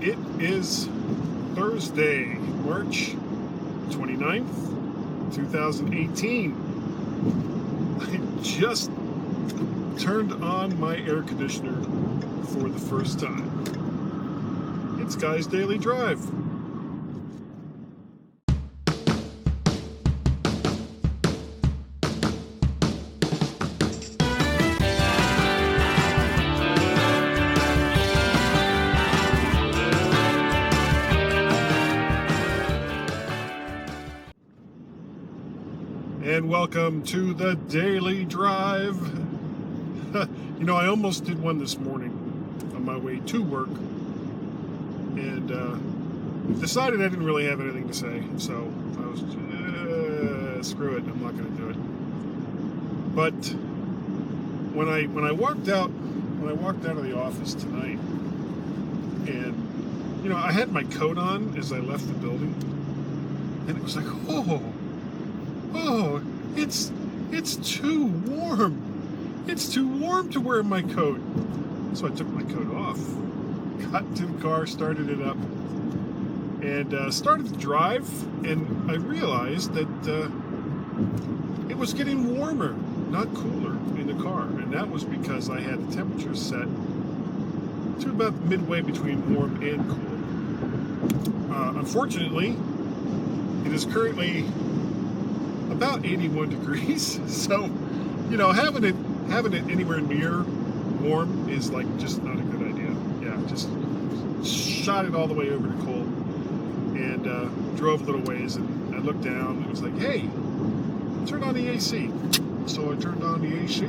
It is Thursday, March 29th, 2018. I just turned on my air conditioner for the first time. It's Guy's Daily Drive. And welcome to the Daily Drive. I almost did one this morning on my way to work and decided I didn't really have anything to say, so I was screw it, I'm not going to do it. But when I walked out of the office tonight, and I had my coat on as I left the building, and it was like, oh, it's too warm. It's too warm to wear my coat. So I took my coat off, got into the car, started it up, and started to drive, and I realized that it was getting warmer, not cooler, in the car. And that was because I had the temperature set to about midway between warm and cool. Unfortunately, it is currently about 81 degrees, so having it anywhere near warm is like just not a good idea. Yeah, just shot it all the way over to cold, and drove a little ways, and I looked down, and it was like, hey, turn on the AC. So I turned on the AC.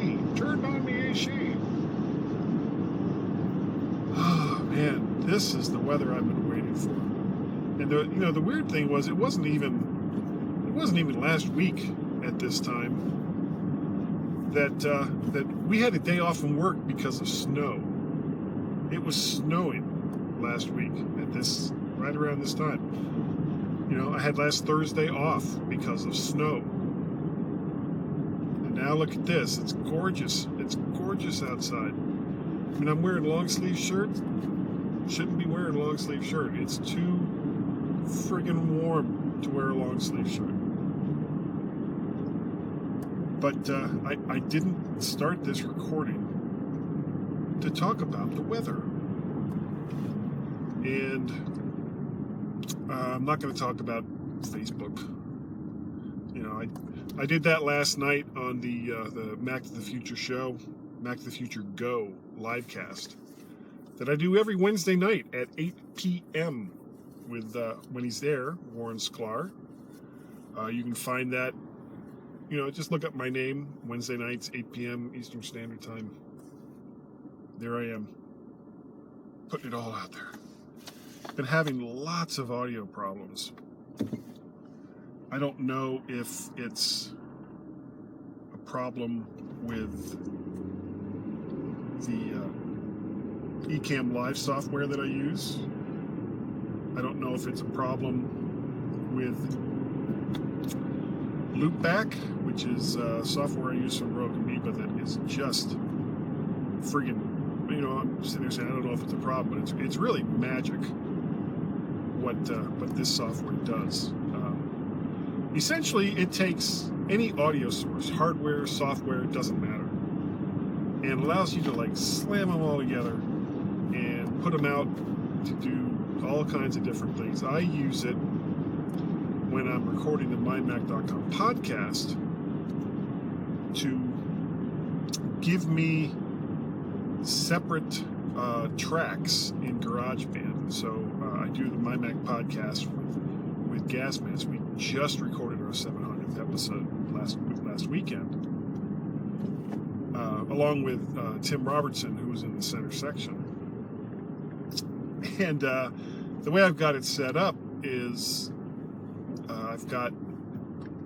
Oh man, this is the weather I've been waiting for. And the weird thing was, it wasn't even last week at this time that we had a day off from work because of snow. It was snowing last week right around this time. I had last Thursday off because of snow. And now look at this. It's gorgeous. It's gorgeous outside. I mean, I'm wearing long sleeve shirt. Shouldn't be wearing a long sleeve shirt. It's too friggin' warm to wear a long sleeve shirt. But I didn't start this recording to talk about the weather. And I'm not going to talk about Facebook. I did that last night on the Mac to the Future show, Mac to the Future Go livecast, that I do every Wednesday night at 8 p.m. with, when he's there, Warren Sklar. You can find that. Just look up my name, Wednesday nights, 8 p.m. Eastern Standard Time. There I am, putting it all out there. Been having lots of audio problems. I don't know if it's a problem with the Ecamm Live software that I use. I don't know if it's a problem with Loopback, which is software I use from Amoeba that is just friggin', I'm sitting there saying, I don't know if it's a problem, but it's really magic what this software does. Essentially, it takes any audio source, hardware, software, it doesn't matter, and allows you to slam them all together and put them out to do all kinds of different things. I use it when I'm recording the MyMac.com podcast to give me separate tracks in GarageBand. So I do the MyMac podcast with Gasmans. We just recorded our 700th episode last weekend, along with Tim Robertson, who was in the center section. And the way I've got it set up is I've got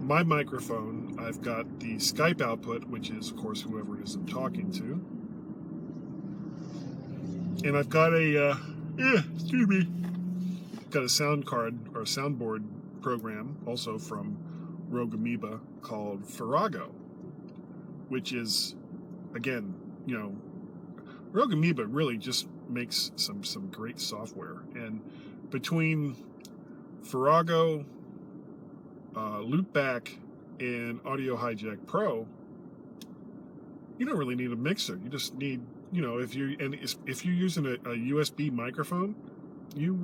my microphone, I've got the Skype output, which is, of course, whoever it is I'm talking to, and I've got a sound card or a soundboard program, also from Rogue Amoeba, called Farrago, which is, again, Rogue Amoeba really just makes some great software. And between Farrago, Loopback, and Audio Hijack Pro, you don't really need a mixer. You just need, if you're using a USB microphone, you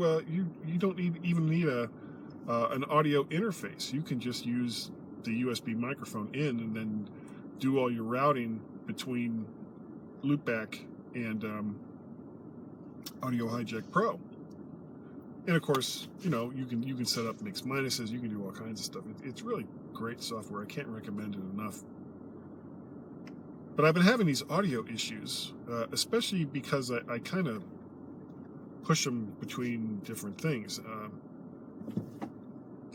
don't even need an audio interface. You can just use the USB microphone in and then do all your routing between Loopback and Audio Hijack Pro. And of course, you can set up mix minuses. You can do all kinds of stuff. It's really great software. I can't recommend it enough. But I've been having these audio issues, especially because I kind of push them between different things.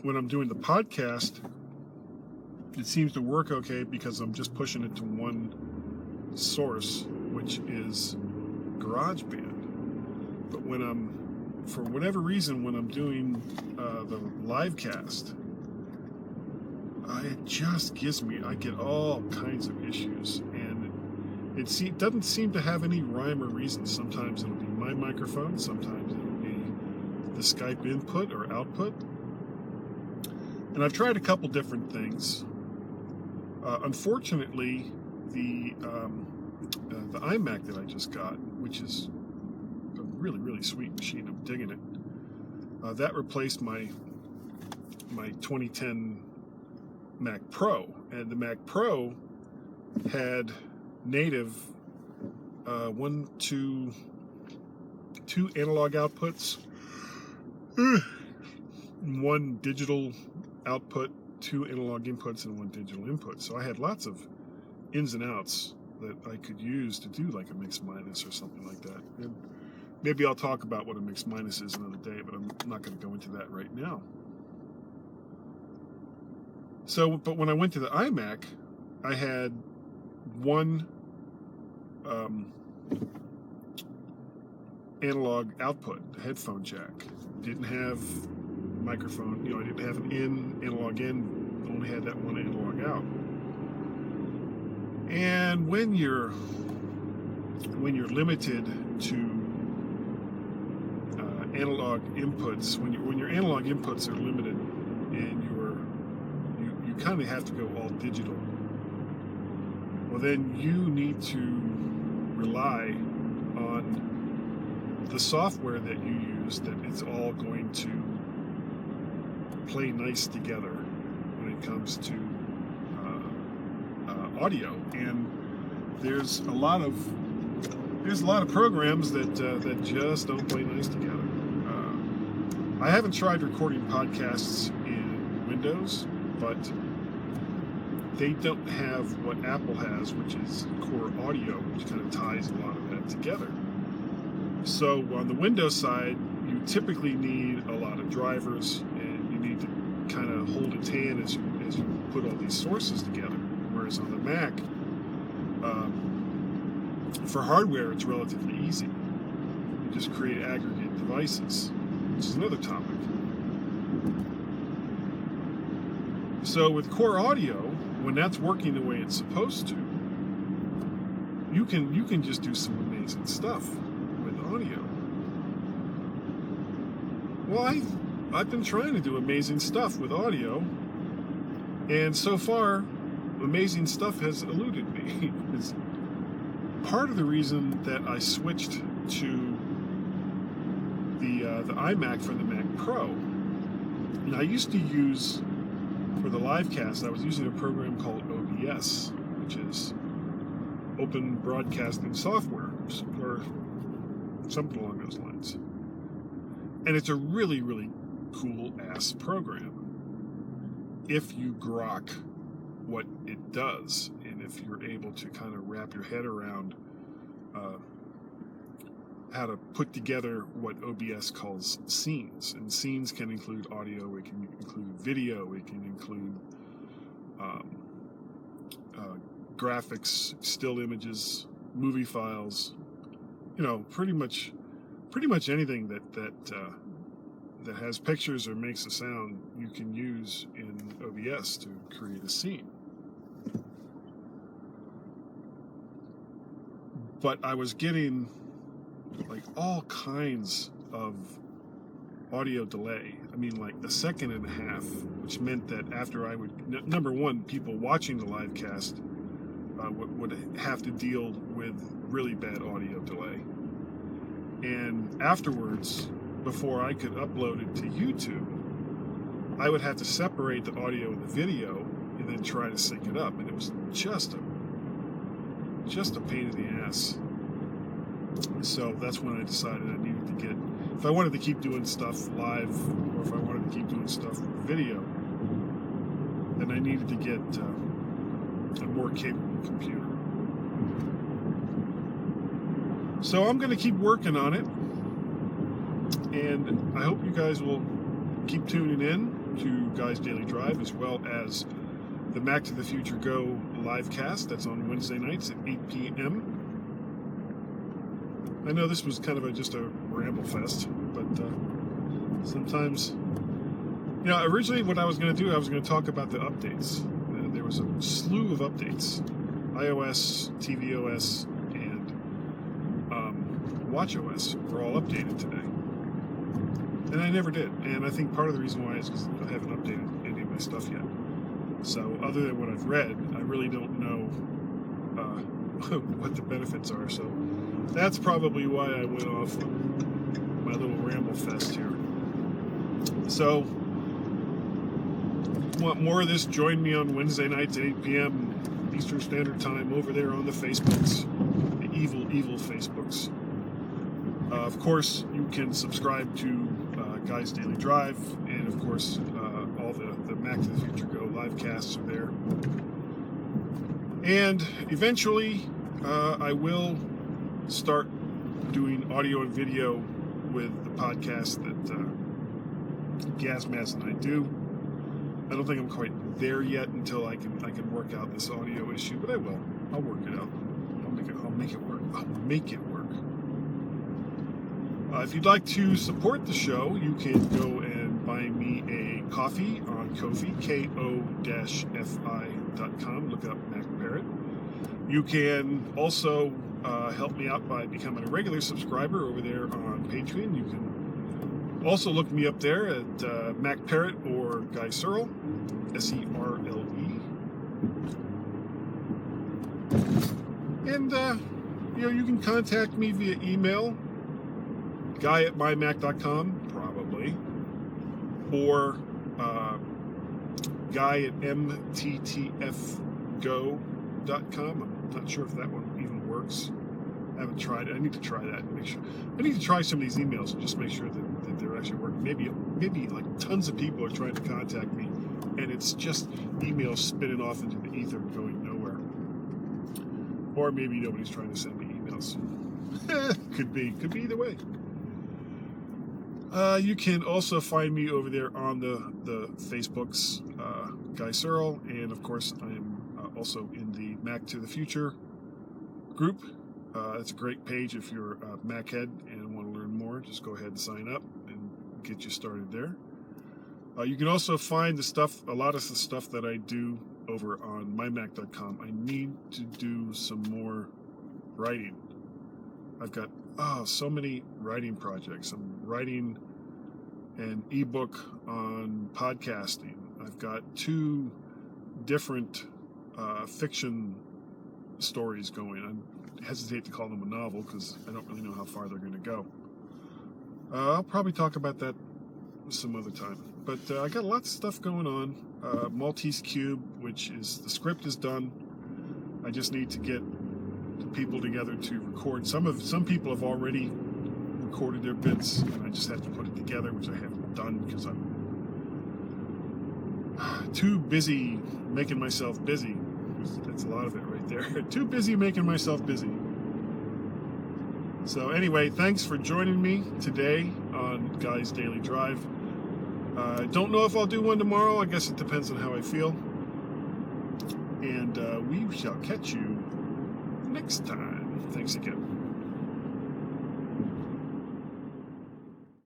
When I'm doing the podcast, it seems to work okay because I'm just pushing it to one source, which is GarageBand. But for whatever reason, when I'm doing the live cast, it just I get all kinds of issues, and it doesn't seem to have any rhyme or reason. Sometimes it'll be my microphone, sometimes it'll be the Skype input or output. And I've tried a couple different things. Unfortunately, the iMac that I just got, which is a really, really sweet machine, I'm digging it, that replaced my 2010 Mac Pro. And the Mac Pro had native two analog outputs, one digital output, 2 analog inputs, and 1 digital input. So I had lots of ins and outs that I could use to do like a mix minus or something like that. And maybe I'll talk about what a mix minus is another day, but I'm not going to go into that right now. So, but when I went to the iMac, I had one analog output, headphone jack. Didn't have microphone, I didn't have an analog in, only had that one analog out. And when you're limited to analog inputs, when your analog inputs are limited, and you kind of have to go all digital, well, then you need to rely on the software that you use, that it's all going to play nice together when it comes to audio. And there's a lot of programs that just don't play nice together. I haven't tried recording podcasts in Windows, but they don't have what Apple has, which is Core Audio, which kind of ties a lot of that together. So on the Windows side, you typically need a lot of drivers, and you need to kind of hold its hand as you put all these sources together. Whereas on the Mac, for hardware, it's relatively easy. You just create aggregate devices, which is another topic. So with Core Audio, when that's working the way it's supposed to, you can just do some amazing stuff with audio. Well, I've been trying to do amazing stuff with audio, and so far, amazing stuff has eluded me. It's part of the reason that I switched to the iMac from the Mac Pro. And I used to use, for the live cast, I was using a program called OBS, which is Open Broadcasting Software, or something along those lines. And it's a really, really cool ass program if you grok what it does, and if you're able to kind of wrap your head around how to put together what OBS calls scenes. And scenes can include audio, it can include video, it can include graphics, still images, movie files, pretty much anything that has pictures or makes a sound, you can use in OBS to create a scene. But I was getting like all kinds of audio delay. I mean, like a second and a half, which meant that after I would, number one, people watching the live cast would have to deal with really bad audio delay. And afterwards, before I could upload it to YouTube, I would have to separate the audio and the video and then try to sync it up. And it was just a pain in the ass. So that's when I decided I needed to get, if I wanted to keep doing stuff live, or if I wanted to keep doing stuff with video, then I needed to get a more capable computer. So I'm going to keep working on it, and I hope you guys will keep tuning in to Guy's Daily Drive, as well as the Mac to the Future Go live cast. That's on Wednesday nights at 8 p.m. I know this was kind of just a ramble fest, but sometimes, originally what I was going to do, I was going to talk about the updates. There was a slew of updates. iOS, tvOS, and watchOS were all updated today. And I never did. And I think part of the reason why is because I haven't updated any of my stuff yet. So other than what I've read, I really don't know what the benefits are. So that's probably why I went off my little ramble fest here. So, want more of this? Join me on Wednesday nights at 8 p.m. Eastern Standard Time over there on the Facebooks, the evil, evil Facebooks. Of course, you can subscribe to Guy's Daily Drive, and of course, all the Mac to the Future Go live casts are there. And eventually, I will start doing audio and video with the podcast that Gazmaz and I do. I don't think I'm quite there yet until I can work out this audio issue, but I will. I'll work it out. I'll make it work. I'll make it work. If you'd like to support the show, you can go and buy me a coffee on Ko-fi, ko-fi.com. Look up Mac Parrot. You can also help me out by becoming a regular subscriber over there on Patreon. You can also look me up there at Mac Parrot or Guy Searle, Serle. And you can contact me via email, guy@mymac.com, probably, or guy@mttfgo.com. I'm not sure if that one even works. I haven't tried it. I need to try that and make sure. I need to try some of these emails and just make sure that they're actually working. Maybe like tons of people are trying to contact me, and it's just emails spinning off into the ether going nowhere. Or maybe nobody's trying to send me emails. Could be either way. You can also find me over there on the Facebooks, Guy Searle, and of course I am also in the Mac to the Future group. That's a great page if you're a Mac head and want to learn more. Just go ahead and sign up and get you started there. You can also find a lot of the stuff that I do over on mymac.com. I need to do some more writing. I've got so many writing projects. I'm writing an ebook on podcasting. I've got 2 different fiction stories going. I hesitate to call them a novel because I don't really know how far they're going to go. I'll probably talk about that some other time. But I got lots of stuff going on. Maltese Cube, which is, the script is done. I just need to get the people together to record. Some people have already recorded their bits, and I just have to put it together, which I haven't done because I'm too busy making myself busy. That's a lot of it right there. Too busy making myself busy. So anyway, thanks for joining me today on Guy's Daily Drive. I don't know if I'll do one tomorrow. I guess it depends on how I feel. And we shall catch you next time. Thanks again.